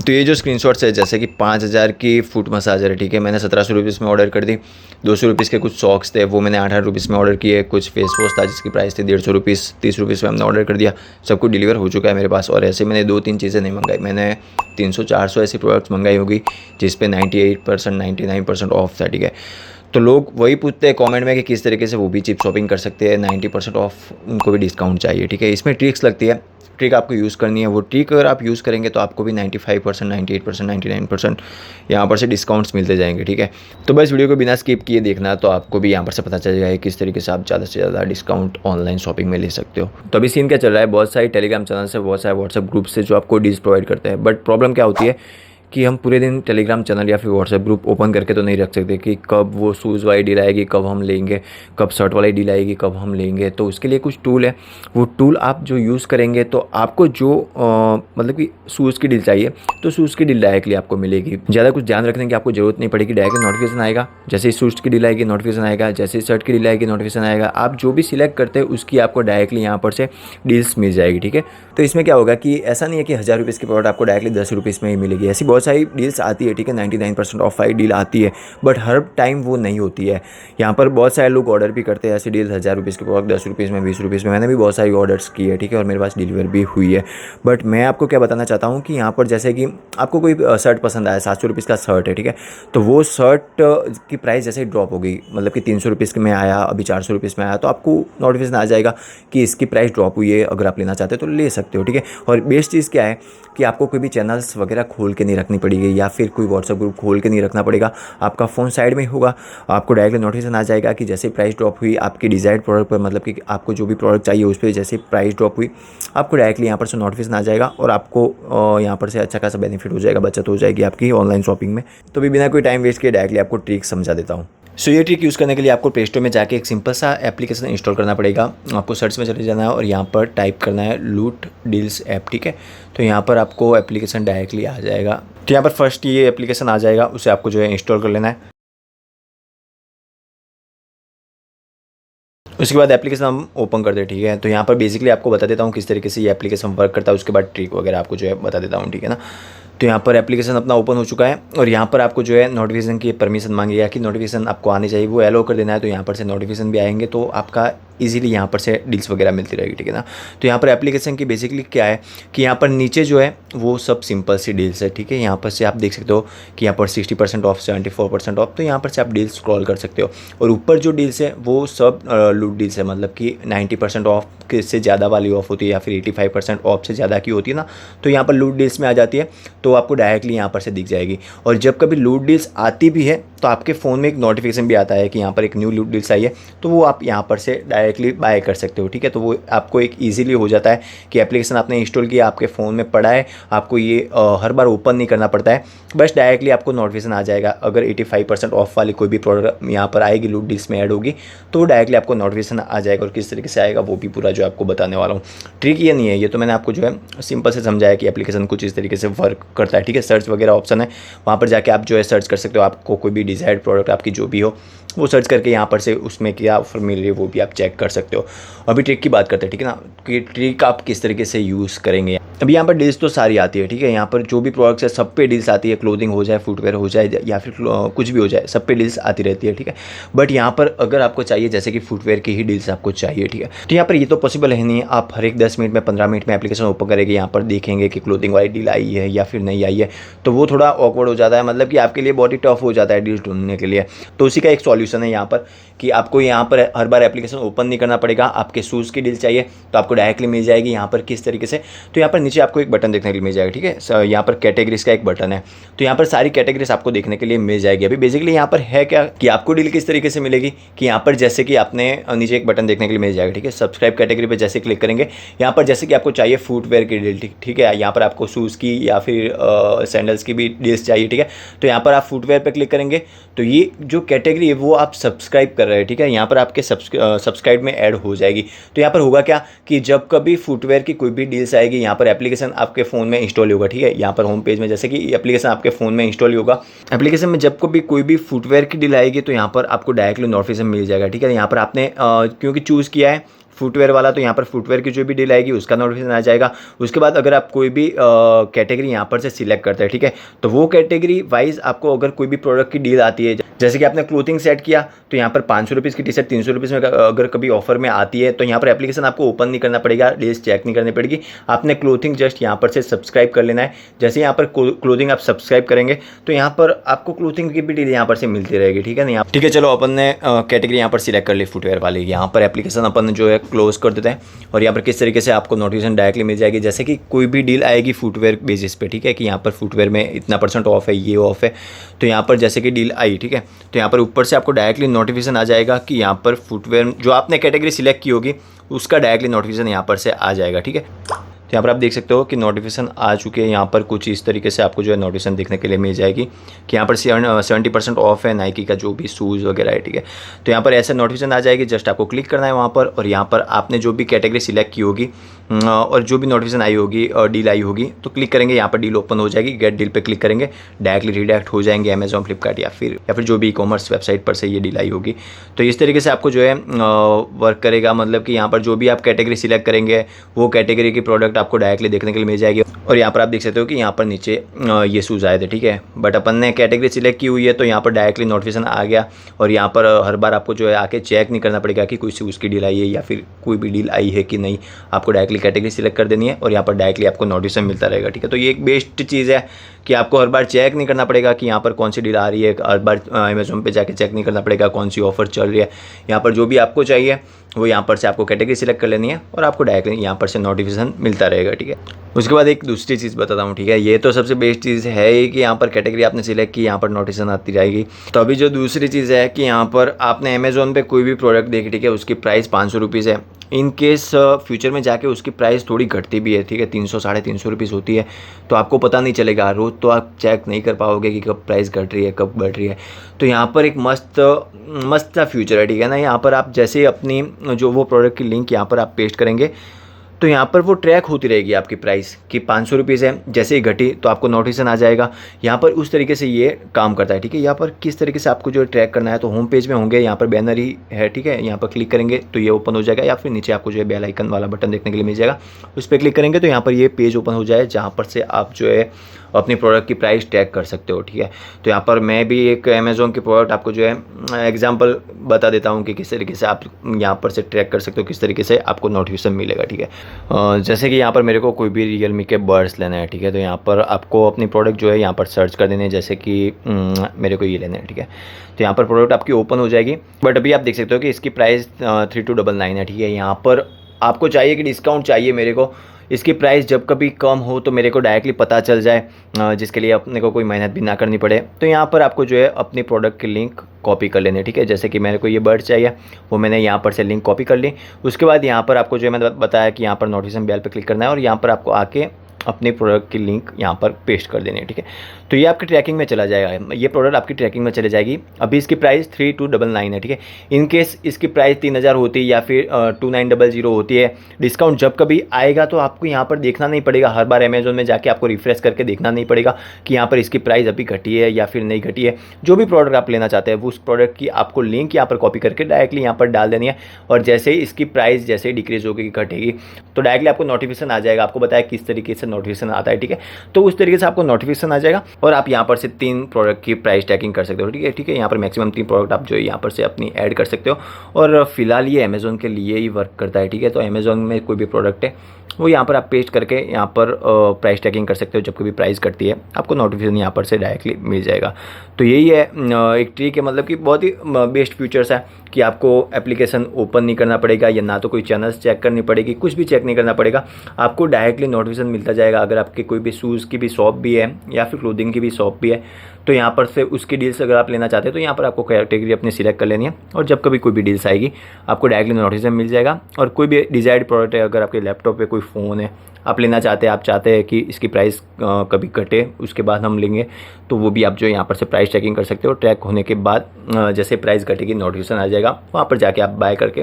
तो ये जो स्क्रीनशॉट्स है जैसे कि 5000 की फुट मसाजर है, ठीक है, मैंने 1700 रुपीज़ में ऑर्डर कर दी। 200 रुपीज़ के कुछ सॉक्स थे वो मैंने 800 रुपीज़ में ऑर्डर किए। कुछ फेस वॉश था जिसकी प्राइस थी 150 रुपीज़, 30 रुपीज़ में हमने ऑर्डर कर दिया। सब कुछ डिलीवर हो चुका है मेरे पास। और ऐसे मैंने 2-3 चीज़ें नहीं मंगाई, मैंने 300-400 ऐसी प्रोडक्ट्स मंगाई होगी जिस पे 98% 99% ऑफ था, ठीक है। तो लोग वही पूछते हैं कमेंट में कि किस तरीके से वो भी चीप शॉपिंग कर सकते हैं, 90% ऑफ, उनको भी डिस्काउंट चाहिए, ठीक है। इसमें ट्रिक्स लगती है, ट्रिक आपको यूज़ करनी है। वो ट्रिक अगर आप यूज़ करेंगे तो आपको भी 95%, 98%, 99% यहाँ पर से डिस्काउंट्स मिलते जाएंगे, ठीक है। तो बस वीडियो को बिना स्किप किए देखना, तो आपको भी यहाँ पर से पता चल जाएगा किस तरीके से आप ज़्यादा से ज़्यादा डिस्काउंट ऑनलाइन शॉपिंग में ले सकते हो। तो अभी सीन क्या चल रहा है, बहुत सारे टेलीग्राम चैनल से, बहुत सारे व्हाट्सएप ग्रुप से जो आपको डील्स प्रोवाइड करते हैं। बट प्रॉब्लम क्या होती है कि हम पूरे दिन टेलीग्राम चैनल या फिर व्हाट्सएप ग्रुप ओपन करके तो नहीं रख सकते कि कब वो शूज़ वाली डील आएगी, कब हम लेंगे, कब शर्ट वाली डील आएगी, कब हम लेंगे। तो उसके लिए कुछ टूल है, वो टूल आप जो यूज़ करेंगे तो आपको जो मतलब कि शूज़ की डील चाहिए तो शूज़ की डील डायरेक्टली आपको मिलेगी। ज़्यादा कुछ ध्यान रखने की आपको ज़रूरत नहीं पड़ेगी, डायरेक्टली नोटिफिकेशन आएगा। जैसे ही शूज़ की डील आएगी नोटिफिकेशन आएगा, जैसे ही शर्ट की डील आएगी नोटिफिकेशन आएगा। आप जो भी सिलेक्ट करते हैं उसकी आपको डायरेक्टली यहाँ पर से डील्स मिल जाएगी, ठीक है। तो इसमें क्या होगा कि ऐसा नहीं है कि 1000 रुपीज़ की प्रोडक्ट आपको डायरेक्टली 10 रुपीज़ में ही मिलेगी। ऐसी बहुत सारी डील्स आती है, ठीक है, 99% ऑफ वाली डील आती है, बट हर टाइम वो नहीं होती है। यहाँ पर बहुत सारे लोग ऑर्डर भी करते हैं ऐसी डील्स, 1000 रुपीज़ की प्रोडक्ट 10 रुपीज़ में, 20 रुपीज़ में। मैंने भी बहुत सारी ऑर्डर्स की है, ठीक है, और मेरे पास डिलीवर भी हुई है। बट मैं आपको क्या बताना चाहता हूँ कि यहाँ पर जैसे कि आपको कोई शर्ट पसंद आया, 700 रुपीज़ का शर्ट है, ठीक है, तो वो शर्ट की प्राइस जैसे ही ड्रॉप हो गई, मतलब कि 300 रुपीज़ में आया, अभी 400 रुपीज़ में आया, तो आपको नोटिफिकेशन आ जाएगा कि इसकी प्राइस ड्रॉप हुई है, अगर आप लेना चाहते हो तो ले सकते हो, ठीक है। और बेस्ट चीज़ क्या है कि आपको कोई भी चैनल्स वगैरह खोल के नहीं रखनी पड़ेगी या फिर कोई व्हाट्सएप ग्रुप खोल के नहीं रखना पड़ेगा। आपका फ़ोन साइड में ही होगा, आपको डायरेक्टली नोटिफिकेशन आ जाएगा कि जैसे प्राइस ड्रॉप हुई आपकी डिज़ायर्ड प्रोडक्ट पर, मतलब कि आपको जो भी प्रोडक्ट चाहिए उस पर जैसे प्राइस ड्रॉप हुई आपको डायरेक्टली यहाँ पर से नोटिफिकेशन आ जाएगा और आपको यहाँ पर से अच्छा खासा बेनिफिट हो जाएगा, बचत हो जाएगी आपकी ऑनलाइन शॉपिंग में। तो भी बिना कोई टाइम वेस्ट किए डायरेक्टली आपको ट्रिक समझा देता हूँ। सो ये ट्रिक यूज़ करने के लिए आपको प्ले स्टोर में जाके एक सिंपल सा एप्लीकेशन इंस्टॉल करना पड़ेगा। आपको सर्च में चले जाना है और यहाँ पर टाइप करना है लूट डील्स ऐप, ठीक है। तो यहाँ पर आपको एप्लीकेशन डायरेक्टली आ जाएगा। तो यहाँ पर फर्स्ट ये एप्लीकेशन आ जाएगा, उसे आपको जो है इंस्टॉल कर लेना है। उसके बाद एप्लीकेशन हम ओपन कर दे, ठीक है। तो यहाँ पर बेसिकली आपको बता देता हूँ किस तरीके से ये एप्लीकेशन वर्क करता है, उसके बाद ट्रिक वगैरह आपको जो है बता देता हूँ, ठीक है ना। तो यहाँ पर एप्लीकेशन अपना ओपन हो चुका है और यहाँ पर आपको जो है नोटिफिकेशन की परमिशन मांगेगा कि नोटिफिकेशन आपको आनी चाहिए, वो एलो कर देना है। तो यहाँ पर से नोटिफिकेशन भी आएंगे तो आपका इजीली यहाँ पर से डील्स वगैरह मिलती रहेगी, ठीक है ना। तो यहाँ पर एप्लीकेशन की बेसिकली क्या है कि यहाँ पर नीचे जो है वो सब सिंपल सी डील्स है, ठीक है। यहाँ पर से आप देख सकते हो कि यहाँ पर 60% ऑफ, 74% ऑफ, तो यहाँ पर से आप डील्स स्क्रॉल कर सकते हो। और ऊपर जो डील्स है वो सब लूट डील्स है, मतलब कि 90% ऑफ से ज़्यादा वाली ऑफ होती है या फिर 85% ऑफ से ज़्यादा की होती है ना, तो यहाँ पर लूट डील्स में आ जाती है। तो आपको डायरेक्टली यहाँ पर से दिख जाएगी। और जब कभी लूट डील्स आती भी है तो आपके फ़ोन में एक नोटिफिकेशन भी आता है कि यहाँ पर एक न्यू लूट डील्स आई है, तो वो आप यहाँ पर से डायरेक्टली बाय कर सकते हो, ठीक है। तो वो आपको एक ईजिली हो जाता है कि एप्लीकेशन आपने इंस्टॉल किया, आपके फ़ोन में पड़ा है, आपको ये हर बार ओपन नहीं करना पड़ता है, बस डायरेक्टली आपको नोटिफिकेशन आ जाएगा। अगर 85% ऑफ वाली कोई भी प्रोडक्ट यहाँ पर आएगी, लूट डील्स में ऐड होगी, तो डायरेक्टली आपको नोटिफिकेशन आ जाएगा। और किस तरीके से आएगा वो भी पूरा जो आपको बताने वाला हूँ। ट्रिक ये नहीं है, ये तो मैंने आपको जो है सिंपल से समझाया कि एप्लीकेशन कुछ इस तरीके से वर्क करता है, ठीक है। सर्च वगैरह ऑप्शन है, वहाँ पर जाके आप जो है सर्च कर सकते हो, आपको कोई भी डिज़ायर्ड प्रोडक्ट आपकी जो भी हो वो सर्च करके यहाँ पर से उसमें क्या ऑफर मिल रही है वो भी आप चेक कर सकते हो। अभी ट्रिक की बात करते हैं, ठीक है ना, कि ट्रिक आप किस तरीके से यूज़ करेंगे। अभी यहाँ पर डील्स तो सारी आती है, ठीक है। यहाँ पर जो भी प्रोडक्ट्स है सब पे डील्स आती है, क्लोथिंग हो जाए, फुटवेयर हो जाए या फिर कुछ भी हो जाए, सब पे डील्स आती रहती है, ठीक है। बट यहाँ पर अगर आपको चाहिए जैसे कि फुटवेयर की ही डील्स आपको चाहिए, ठीक है, तो यहाँ पर ये तो पॉसिबल है नहीं। आप हर एक 10 मिनट में 15 मिनट में एप्लीकेशन ओपन करेंगे, यहाँ पर देखेंगे कि क्लोथिंग वाली डील आई है या फिर नहीं आई है, तो वो थोड़ा ऑकवर्ड हो जाता है, मतलब कि आपके लिए बहुत ही टफ हो जाता है डील्स ढूंढने के लिए। तो उसी का एक सॉल्यूशन है यहाँ पर कि आपको यहाँ पर हर बार एप्लीकेशन ओपन नहीं करना पड़ेगा। आपके शूज़ की डील चाहिए तो आपको डायरेक्टली मिल जाएगी यहाँ पर किस तरीके से। तो यहाँ पर नीचे आपको एक बटन देखने के लिए मिल जाएगा, ठीक है। यहाँ पर कैटेगरीज का एक बटन है, तो यहाँ पर सारी कैटेगरीज आपको देखने के लिए मिल जाएगी। अभी बेसिकली यहाँ पर है क्या कि आपको डील किस तरीके से मिलेगी कि यहाँ पर जैसे कि आपने नीचे एक बटन देखने के लिए मिल जाएगा, ठीक है। सब्सक्राइब कैटेगरी पर जैसे क्लिक करेंगे, यहाँ पर जैसे कि आपको चाहिए फुटवेयर की डील, ठीक है, यहाँ पर आपको शूज़ की या फिर सैंडल्स की भी डील्स चाहिए, ठीक है। तो यहाँ पर आप फुटवेयर पर क्लिक करेंगे तो ये जो कैटेगरी है वो आप सब्सक्राइब कर रहे हैं, ठीक है, यहाँ पर आपके सब्सक्राइब में ऐड हो जाएगी। तो यहाँ पर होगा क्या कि जब कभी फुटवेयर की कोई भी डील्स आएगी, यहाँ पर एप्लीकेशन आपके फ़ोन में इंस्टॉल होगा, ठीक है। यहाँ पर होम पेज में जैसे कि एप्लीकेशन आपके फ़ोन में इंस्टॉल होगा, एप्लीकेशन में जब कभी कोई भी फुटवेयर की डील आएगी तो यहाँ पर आपको डायरेक्टली नोटिफिकेशन मिल जाएगा, ठीक है। यहाँ पर आपने क्योंकि चूज़ किया है फुटवेयर वाला, तो यहाँ पर फुटवेयर की जो भी डील आएगी उसका नोटिफिकेशन आ जाएगा। उसके बाद अगर आप कोई भी कैटेगरी यहाँ पर से सिलेक्ट करते हैं, ठीक है, तो वो कैटेगरी वाइज आपको अगर कोई भी प्रोडक्ट की डील आती है, जैसे कि आपने क्लोथिंग सेट किया तो यहाँ पर 500 रुपीज़ की टी शर्ट 300 रुपीज़ में अगर कभी ऑफर में आती है, तो यहाँ पर एप्लीकेशन आपको ओपन नहीं करना पड़ेगा, डील्स चेक नहीं करनी पड़ेगी। आपने क्लोथिंग जस्ट यहाँ पर से सब्सक्राइब कर लेना है। जैसे यहाँ पर क्लोथिंग आप सब्सक्राइब करेंगे तो यहाँ पर आपको क्लोथिंग की भी डील यहाँ पर से मिलती रहेगी, ठीक है ना। ठीक है, चलो अपन ने कैटेगरी यहाँ पर सिलेक्ट कर ली फुटवेयर वाली। यहाँ पर एप्लीकेशन अपन जो है क्लोज कर देते हैं और यहाँ पर किस तरीके से आपको नोटिफिकेशन डायरेक्टली मिल जाएगी। जैसे कि कोई भी डील आएगी फुटवेयर बेसिस पे, ठीक है, कि यहाँ पर फुटवेयर में इतना % ऑफ है, ये ऑफ है, तो यहाँ पर जैसे कि डील आई, ठीक है, तो यहाँ पर ऊपर से आपको डायरेक्टली नोटिफिकेशन आ जाएगा कि यहाँ पर फुटवेयर जो आपने कैटेगरी सिलेक्ट की होगी उसका डायरेक्टली नोटिफिकेशन यहाँ पर से आ जाएगा, ठीक है। तो यहाँ पर आप देख सकते हो कि नोटिफिकेशन आ चुके हैं। यहाँ पर कुछ इस तरीके से आपको जो है नोटिफिकेशन देखने के लिए मिल जाएगी कि यहाँ पर 70% ऑफ है नाइकी का जो भी शूज़ वगैरह है, ठीक है। तो यहाँ पर ऐसे नोटिफिकेशन आ जाएगी, जस्ट आपको क्लिक करना है वहाँ पर और यहाँ पर आपने जो भी कैटेगरी सिलेक्ट की होगी और जो भी नोटिफिकेशन आई होगी और डील आई होगी तो क्लिक करेंगे, यहाँ पर डील ओपन हो जाएगी। गेट डील पे क्लिक करेंगे, डायरेक्टली रिडायरेक्ट हो जाएंगे अमेजॉन, फ्लिपकार्ट या फिर जो भी ई-कॉमर्स वेबसाइट पर से ये डील आई होगी। तो इस तरीके से आपको जो है वर्क करेगा, मतलब कि यहाँ पर जो भी आप कैटेगरी सिलेक्ट करेंगे वो कैटेगरी की प्रोडक्ट आपको डायरेक्टली देखने के लिए मिल जाएगी। और यहाँ पर आप देख सकते हो कि यहाँ पर नीचे ये शूज़ आए थे, ठीक है, बट अपन ने कैटेगरी सिलेक्ट की हुई है तो यहाँ पर डायरेक्टली नोटिफिकेशन आ गया। और यहाँ पर हर बार आपको जो है आके चेक नहीं करना पड़ेगा कि कोई शूज़ की डील आई है या फिर कोई भी डील आई है कि नहीं। आपको डायरेक्टली कैटेगरी सिलेक्ट कर देनी है और यहाँ पर डायरेक्टली आपको नोटिफिकेशन मिलता रहेगा, ठीक है। तो ये एक बेस्ट चीज़ है कि आपको हर बार चेक नहीं करना पड़ेगा कि यहाँ पर कौन सी डील आ रही है, हर बार अमेजोन पे जाके चेक नहीं करना पड़ेगा कौन सी ऑफर चल रही है। यहाँ पर जो भी आपको चाहिए वो यहाँ पर से आपको कैटेगरी सिलेक्ट कर लेनी है और आपको डायरेक्टली यहाँ पर से नोटिफिकेशन मिलता रहेगा, ठीक है। उसके बाद एक दूसरी चीज़ बताता हूँ, ठीक है, ये तो सबसे बेस्ट चीज़ है ही कि यहाँ पर कैटेगरी आपने सिलेक्ट की, यहाँ पर नोटिफिकेशन आती रहेगी। तो अभी जो दूसरी चीज़ है कि यहाँ पर आपने अमेजोन पे कोई भी प्रोडक्ट देखी, ठीक है, उसकी प्राइस 500 रुपीज़ है। इन केस फ्यूचर में जाके उसकी प्राइस थोड़ी घटती भी है, ठीक है, 300 साढ़े 300 रुपीज़ होती है, तो आपको पता नहीं चलेगा, रोज़ तो आप चेक नहीं कर पाओगे कि कब प्राइस घट रही है कब बढ़ रही है। तो यहाँ पर एक मस्त सा फ्यूचर है, ठीक है ना। यहाँ पर आप जैसे अपनी जो वो प्रोडक्ट की लिंक यहाँ पर आप पेस्ट करेंगे तो यहाँ पर वो ट्रैक होती रहेगी आपकी प्राइस कि 500 रुपीज़ है, जैसे ही घटी तो आपको नोटिफिकेशन आ जाएगा। यहाँ पर उस तरीके से ये काम करता है, ठीक है। यहाँ पर किस तरीके से आपको जो ट्रैक करना है, तो होम पेज में होंगे, यहाँ पर बैनर ही है, ठीक है, यहाँ पर क्लिक करेंगे तो ये ओपन हो जाएगा, या फिर नीचे आपको जो है बेल आइकन वाला बटन देखने के लिए मिल जाएगा, उस पर क्लिक करेंगे तो यहाँ पर ये पेज ओपन हो जाए जहाँ पर से आप जो है अपनी प्रोडक्ट की प्राइस ट्रैक कर सकते हो, ठीक है। तो यहाँ पर मैं भी एक अमेज़ॉन की प्रोडक्ट आपको जो है एग्जांपल बता देता हूँ कि किस तरीके से आप यहाँ पर से ट्रैक कर सकते हो, किस तरीके से आपको नोटिफिकेशन मिलेगा, ठीक है। जैसे कि यहाँ पर मेरे को कोई भी रियलमी के बड्स लेना है, ठीक है, तो यहाँ पर आपको अपनी प्रोडक्ट जो है यहाँ पर सर्च कर देनी है, जैसे कि मेरे को ये लेना है, ठीक है। तो यहाँ पर प्रोडक्ट आपकी ओपन हो जाएगी, बट अभी आप देख सकते हो कि इसकी प्राइस 3299 है, ठीक है। यहाँ पर आपको चाहिए कि डिस्काउंट चाहिए मेरे को, इसकी प्राइस जब कभी कम हो तो मेरे को डायरेक्टली पता चल जाए, जिसके लिए अपने को कोई मेहनत भी ना करनी पड़े। तो यहाँ पर आपको जो है अपनी प्रोडक्ट की लिंक कॉपी कर लेनी है, ठीक है। जैसे कि मेरे को ये बर्ड चाहिए, वो मैंने यहाँ पर से लिंक कॉपी कर ली। उसके बाद यहाँ पर आपको जो है मैंने बताया कि यहाँ पर नोटिफिकेशन बेल पर क्लिक करना है और यहाँ पर आपको आके अपने प्रोडक्ट की लिंक यहाँ पर पेस्ट कर देनी है, ठीक है। तो ये आपकी ट्रैकिंग में चला जाएगा, ये प्रोडक्ट आपकी ट्रैकिंग में चले जाएगी। अभी इसकी प्राइस 3299 है, ठीक है। इन केस इसकी प्राइस 3000 होती है या फिर 2900 होती है, डिस्काउंट जब कभी आएगा तो आपको यहाँ पर देखना नहीं पड़ेगा, हर बार अमेजोन में जाके आपको रिफ्रेश करके देखना नहीं पड़ेगा कि यहाँ पर इसकी प्राइस अभी घटी है या फिर नहीं घटी है। जो भी प्रोडक्ट आप लेना चाहते हैं वो उस प्रोडक्ट की आपको लिंक यहाँ पर कॉपी करके डायरेक्टली यहाँ पर डाल देनी है और जैसे ही इसकी प्राइस जैसे ही डिक्रीज होगी, घटेगी, तो डायरेक्टली आपको नोटिफिकेशन आ जाएगा। आपको बताया किस तरीके से नोटिफिकेशन आता है, ठीक है। तो उस तरीके से आपको नोटिफिकेशन आ जाएगा और आप यहाँ पर से 3 प्रोडक्ट की प्राइस टैगिंग कर सकते हो, ठीक है, ठीक है। यहाँ पर मैक्सिमम 3 प्रोडक्ट आप जो है यहाँ पर से अपनी ऐड कर सकते हो और फिलहाल ये अमेजोन के लिए ही वर्क करता है, ठीक है। तो अमेजोन में कोई भी प्रोडक्ट है वो यहाँ पर आप पेस्ट करके यहाँ पर प्राइस टैगिंग कर सकते हो, जब कभी प्राइस घटती है आपको नोटिफिकेशन यहाँ पर से डायरेक्टली मिल जाएगा। तो यही है एक ट्रिक है, मतलब कि बहुत ही बेस्ट फीचर्स है कि आपको एप्लीकेशन ओपन नहीं करना पड़ेगा या ना तो कोई चैनल्स चेक करनी पड़ेगी, कुछ भी चेक नहीं करना पड़ेगा, आपको डायरेक्टली नोटिफिकेशन मिलता जाएगा। अगर आपके कोई भी शूज़ की भी शॉप भी है या फिर क्लोथिंग की भी शॉप भी है तो यहाँ पर से उसकी डील्स अगर आप लेना चाहते हैं तो यहाँ पर आपको कैटेगरी अपनी सिलेक्ट कर लेनी है और जब कभी कोई भी डील्स आएगी आपको डायरेक्टली नोटिफिकेशन मिल जाएगा। और कोई भी डिजायर्ड प्रोडक्ट है, अगर आपके लैपटॉप पे कोई फ़ोन है आप लेना चाहते हैं, आप चाहते हैं कि इसकी प्राइस कभी घटे उसके बाद हम लेंगे, तो वो भी आप जो यहाँ पर से प्राइस ट्रैकिंग कर सकते हो। ट्रैक होने के बाद जैसे प्राइस घटेगी नोटिफिकेशन आ जाएगा, वहाँ पर जाके आप बाय करके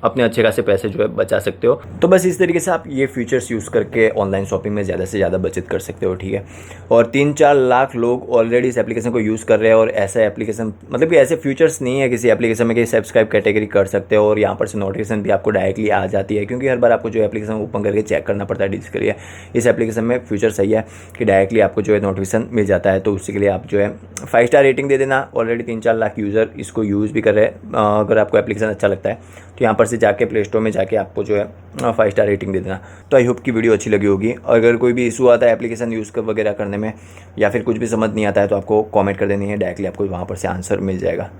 अपने अच्छे खासे पैसे जो है बचा सकते हो। तो बस इस तरीके से आप ये फीचर्स यूज़ करके ऑनलाइन शॉपिंग में ज़्यादा से ज़्यादा बचत कर सकते हो, ठीक है। और 3-4 लाख लोग ऑलरेडी इस एप्लीकेशन को यूज़ कर रहे हैं, और ऐसा एप्लीकेशन मतलब कि ऐसे फीचर्स नहीं है किसी एप्लीकेशन में कि सब्सक्राइब कैटेगरी कर सकते हो और यहाँ पर से नोटिफिकेशन भी आपको डायरेक्टली आ जाती है, क्योंकि हर बार आपको जो एप्लीकेशन ओपन करके चेक करना पड़ता है डिस्क के लिए। इस एप्लीकेशन में फीचर सही है कि डायरेक्टली आपको जो है नोटिफिकेशन मिल जाता है। तो उसी के लिए आप जो है 5 स्टार रेटिंग दे देना। ऑलरेडी 3-4 लाख यूज़र इसको यूज़ भी कर रहे हैं। अगर आपको एप्लीकेशन अच्छा लगता है तो यहाँ पर से जाके प्ले स्टोर में जाके आपको जो है 5 स्टार रेटिंग दे देना। तो आई होप की वीडियो अच्छी लगी होगी। अगर कोई भी इशू आता है एप्लीकेशन यूज़ कर वगैरह करने में, या फिर कुछ भी समझ नहीं आता है, तो आपको कमेंट कर देनी है, डायरेक्टली आपको वहाँ पर से आंसर मिल जाएगा।